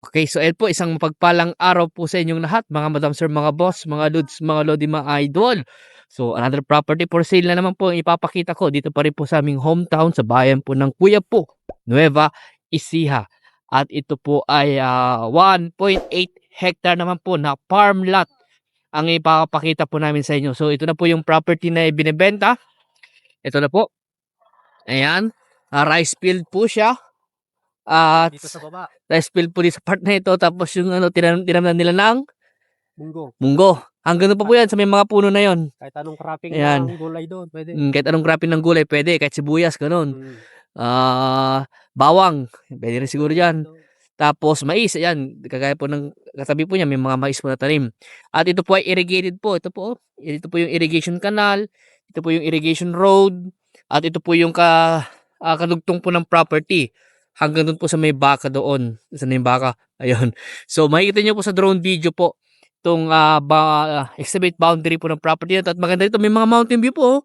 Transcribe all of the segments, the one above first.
Okay, so ayan po, isang mapagpalang araw po sa inyong lahat, mga madam, sir, mga boss, mga lods, mga lodi, mga idol. So another property for sale na naman po ang ipapakita ko dito pa rin po sa aming hometown sa bayan po ng Kuya po, Nueva Ecija. At ito po ay 1.8 hectare naman po na farm lot ang ipapakita po namin sa inyo. So ito na po yung property na ibinebenta. Ito na po. Ayan. Rice field po siya. At Dito sa baba, rice field po dito sa part na ito. Tapos yung tinamnan nila ng munggo. munggo. Hanggang doon pa po yan sa may mga puno na yon. Kahit anong cropping Ayan. ng gulay doon, pwede. Kahit anong cropping ng gulay, pwede. Kahit sibuyas, ganun. Mm. Bawang, pwede rin siguro dyan. Ito, Tapos mais, ayan. Kagaya po ng katabi po niya, may mga mais po na tanim. At ito po ay irrigated po. Ito po, ito po yung irrigation canal. Ito po yung irrigation road. At ito po yung kadugtong po ng property. Hanggang doon po sa may baka doon. Sa may baka. Ayun. So makikita nyo po sa drone video po itong estimate boundary po ng property na ito. At maganda ito, may mga mountain view po. Oh.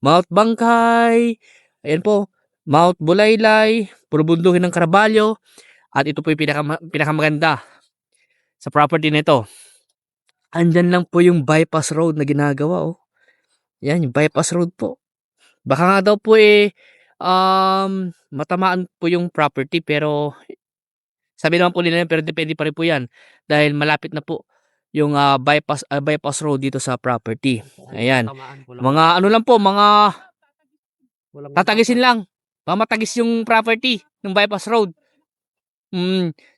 Mount Bangkay. Ayan po. Mount Bulaylay. Puro bundukin ng Caraballo. At ito po yung pinakamaganda sa property na ito. Andyan lang po yung bypass road na ginagawa. Oh. Yan, yung bypass road po. Baka nga daw po matamaan po yung property pero sabi naman po nila yan, pero depende pa rin po yan dahil malapit na po yung bypass road dito sa property. Ayan. Mga ano lang po, mga tatagisin lang. Matagis yung property ng bypass road.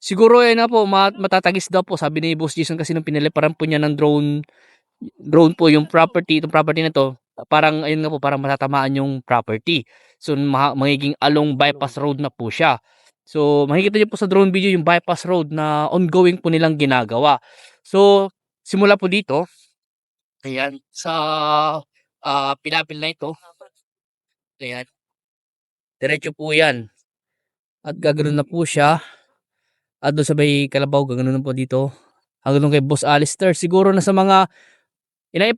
Siguro na po matatagis daw po sabi ni Boss Jason kasi nung pinaliparan po niya ng drone po yung property, itong property na to. Parang ayun nga po, parang matatamaan yung property. So magiging along bypass road na po siya. So makikita niyo po sa drone video yung bypass road na ongoing po nilang ginagawa. So simula po dito, ayan, sa pinapil na ito. Ayan. Diretso po yan. At gaganoon na po siya. At doon sa may Kalabaw, gaganoon na po dito. Hanggang kay Boss Alistair. Siguro na sa mga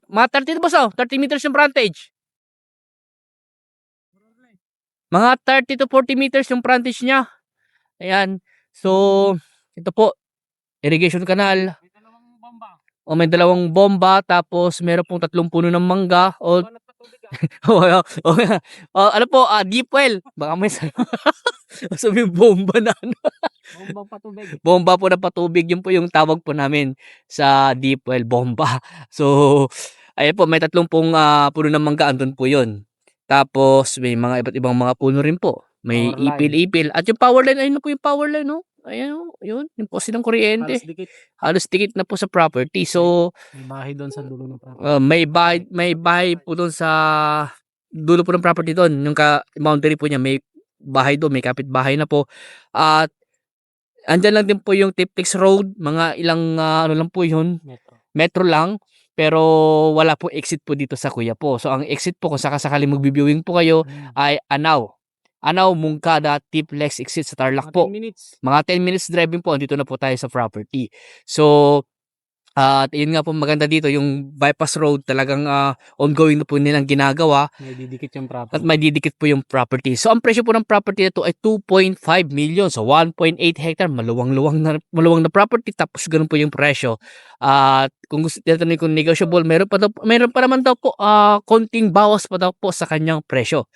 mga 30 boss, 30 meters yung frontage. Mga 30 to 40 meters yung frontage niya. Ayan. So, ito po, irrigation canal. May dalawang bomba. O may dalawang bomba, tapos meron pong 3 puno ng mangga. O, ano po, deep well. Baka may sabi bomba na ano. Bombang patubig. Bomba po na patubig, yun po yung tawag po namin sa deep well, bomba. So, ayan po, may 3 pong puno ng mangga, andun po yun. Tapos, may mga iba't ibang mga puno rin po. May ipil-ipil. At yung power line, ayun na po yung power line, no? Ayan, yun, yung poste ng kuryente. Halos dikit na po sa property. So, may bahay doon sa dulo ng property. may bahay po doon sa dulo po ng property doon. Yung boundary po niya, may bahay doon, may kapitbahay na po. At andyan lang din po yung Tiplex Road, mga ilang ano lang po yun, metro lang, pero wala po exit po dito sa Kuya po. So ang exit po kung sakasakali magbi-viewing po kayo ay Anao, Mungkada, Tiplex exit sa Tarlac po. Mga 10 minutes driving po, andito na po tayo sa property. So at yun nga po maganda dito, yung bypass road talagang ongoing na po nilang ginagawa. May didikit yung property. At may didikit po yung property. So ang presyo po ng property na ito ay 2.5 million. So 1.8 hectare, maluwang na property, tapos ganun po yung presyo. At kung gusto tinatanong kung negotiable, meron pa naman daw po konting bawas pa daw po sa kanyang presyo.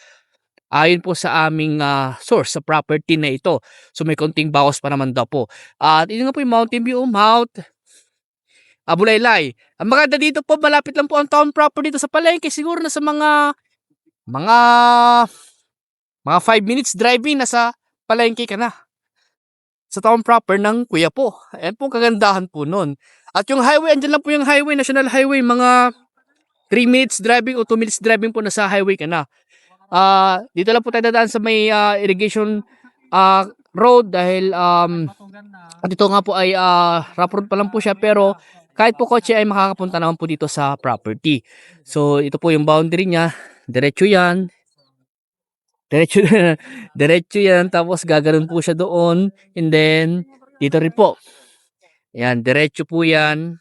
Ayon po sa aming source sa property na ito. So may konting bawas pa naman daw po. At yun nga po yung Mountain View, Mount Bulaylay. Ang maganda dito po, malapit lang po ang town proper dito sa Palengke. Siguro na sa mga 5 minutes driving nasa Palengke ka na. Sa town proper ng Kuya po. Ayan po kagandahan po nun. At yung highway, andyan lang po yung highway, National Highway, mga 3 minutes driving o 2 minutes driving po nasa highway ka na. Dito lang po tayo dadaan sa may irrigation road dahil dito nga po ay rough road pa lang po siya, pero kahit po kotse ay makakapunta naman po dito sa property. So ito po yung boundary niya, diretso yan. Diretso yan, tapos gaganon po siya doon, and then dito rin po. Ayan, diretso po yan.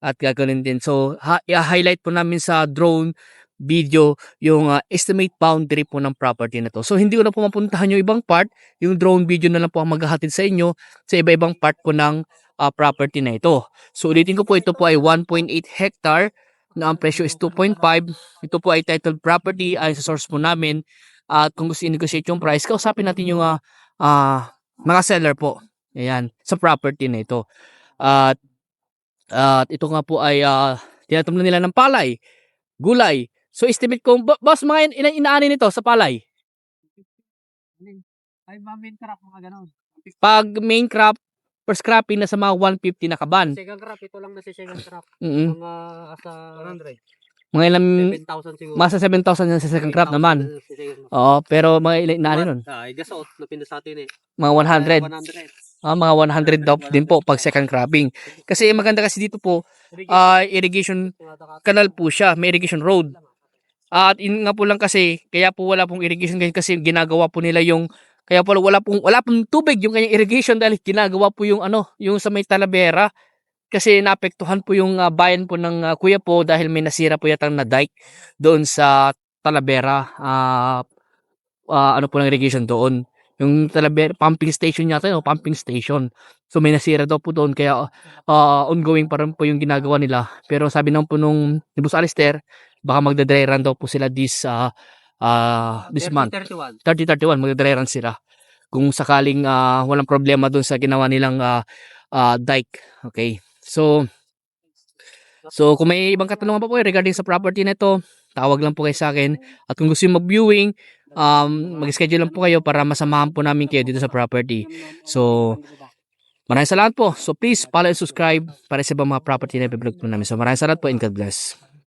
At gaganon din. So i-highlight po namin sa drone video yung estimate boundary po ng property na to. So hindi ko na po mapuntahan yung ibang part, yung drone video na lang po ang maghahatid sa inyo sa iba-ibang part po ng property na ito. So ulitin ko po, ito po ay 1.8 hectare na ang presyo is 2.5. Ito po ay titled property ay sa source po namin. At kung gusto i-negotiate yung price, kausapin natin yung mga seller po. Ayan, sa property na ito. At ito nga po ay tinatamnan nila ng palay, gulay. So estimate ko, boss, mga inaani nito sa palay. Ay, main crop, mga ganon. Pag main crop, first cropping na sa mga 150 na kaban. Second crop, ito lang na si second crop. Mm-mm. Mga asa 100. Mga ilang, 7,000 siguro. masa 7,000 yan sa second crop 8,000 naman. sa second crop. Oo, pero mga ilang inaani nun? Ay, gasot, napinda sa atin eh. Mga 100. 100. Mga 100 daw din po pag second cropping. Kasi maganda kasi dito po, irrigation canal po siya, may irrigation road. At yun nga po lang kasi, kaya po wala pong irrigation ngayon kasi ginagawa po nila yung, kaya po wala pong tubig yung kanyang irrigation dahil ginagawa po yung yung sa may Talavera. Kasi naapektuhan po yung bayan po ng kuya po dahil may nasira po yatang na dike doon sa Talavera. Ano po ng irrigation doon? Yung Talavera pumping station yata, pumping station. So may nasira daw po doon kaya ongoing pa rin po yung ginagawa nila. Pero sabi naman po nung ni Boss Alister, baka magda-dry run daw po sila this month. 30-31 magda-dry run sila. Kung sakaling walang problema doon sa ginawa nilang dike. Okay. So kung may ibang katanungan pa po regarding sa property na ito, tawag lang po kayo sa akin. At kung gusto nyo mag-viewing, mag-schedule lang po kayo para masamahan po namin kayo dito sa property. So, maraming salamat po. So, please follow and subscribe para sa ibang mga property na i-vlog po namin. So, maraming salamat po and God bless.